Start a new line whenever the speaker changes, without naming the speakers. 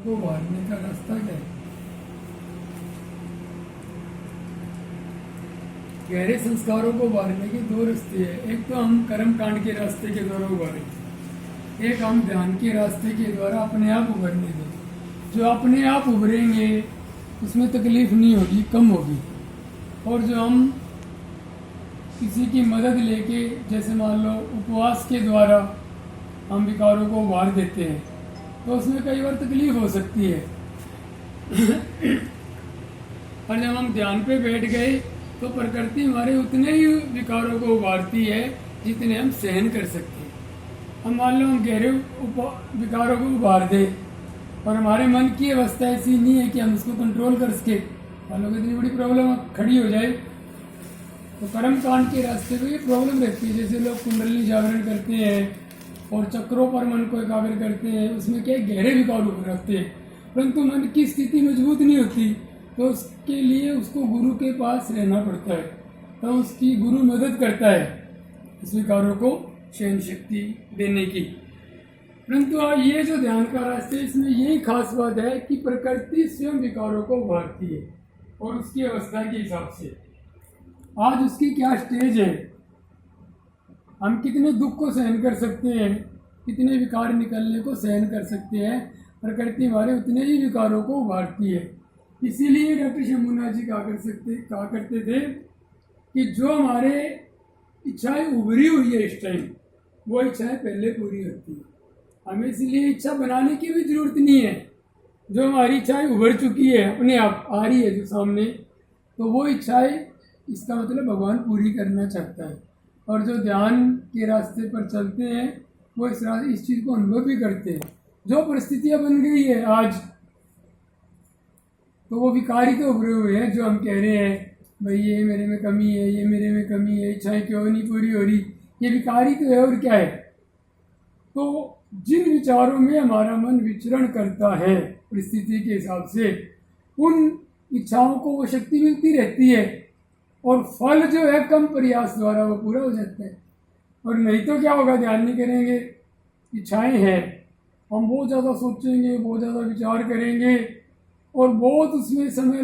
को उभारने का रास्ता क्या है? गहरे संस्कारों को उभारने के दो रास्ते हैं। एक तो हम कर्म कांड के रास्ते के द्वारा उभारें, एक हम ध्यान के रास्ते के द्वारा अपने आप उभरने दें। जो अपने आप उभरेंगे उसमें तकलीफ नहीं होगी, कम होगी। और जो हम किसी की मदद लेके, जैसे मान लो उपवास के द्वारा हम विकारों को उभार देते हैं, तो उसमें कई बार तकलीफ हो सकती है। और जब हम ध्यान पे बैठ गए तो प्रकृति हमारे उतने ही विकारों को उभारती है जितने हम सहन कर सकते हैं। हम मान लो हम गहरे विकारों को उभार दे और हमारे मन की अवस्था ऐसी नहीं है कि हम उसको कंट्रोल कर सके, मान लो इतनी बड़ी प्रॉब्लम खड़ी हो जाए, तो कर्म कांड के रास्ते पे ये प्रॉब्लम रहती है। जैसे लोग कुंडली जागरण करते हैं और चक्रों पर मन को एकाग्र करते हैं, उसमें क्या गहरे विकार रखते हैं, परंतु मन की स्थिति मजबूत नहीं होती, तो उसके लिए उसको गुरु के पास रहना पड़ता है, तो उसकी गुरु मदद करता है इस विकारों को सहन शक्ति देने की। परंतु ये जो ध्यान का रास्ता है, इसमें यही खास बात है कि प्रकृति स्वयं विकारों को उभारती है और उसकी अवस्था के हिसाब से। आज उसकी क्या स्टेज है, हम कितने दुख को सहन कर सकते हैं, कितने विकार निकलने को सहन कर सकते हैं, प्रकृति हमारे उतने ही विकारों को उभारती है। इसीलिए डॉक्टर शंभुनाथ जी कहा करते थे कि जो हमारे इच्छाएं उभरी हुई है इस टाइम, वो इच्छाएं पहले पूरी होती है। हमें इसलिए इच्छा बनाने की भी जरूरत नहीं है। जो हमारी इच्छाएं उभर चुकी है, अपने आप आ रही है जो सामने, तो वो इच्छाएं, इसका मतलब भगवान पूरी करना चाहता है। और जो ध्यान के रास्ते पर चलते हैं वो इस चीज़ को अनुभव भी करते हैं। जो परिस्थितियां बन गई है आज, तो वो विकारी तो उभरे हुए हैं। जो हम कह रहे हैं भाई ये मेरे में कमी है, ये मेरे में कमी है, इच्छाएं क्यों नहीं पूरी हो रही, ये विकारी तो है और क्या है। तो जिन विचारों में हमारा मन विचरण करता है परिस्थिति के हिसाब से, उन इच्छाओं को वो शक्ति मिलती रहती है और फल जो है कम प्रयास द्वारा वो पूरा हो जाता है। और नहीं तो क्या होगा, ध्यान नहीं करेंगे, इच्छाएं हैं, हम बहुत ज़्यादा सोचेंगे, बहुत ज़्यादा विचार करेंगे और बहुत उसमें समय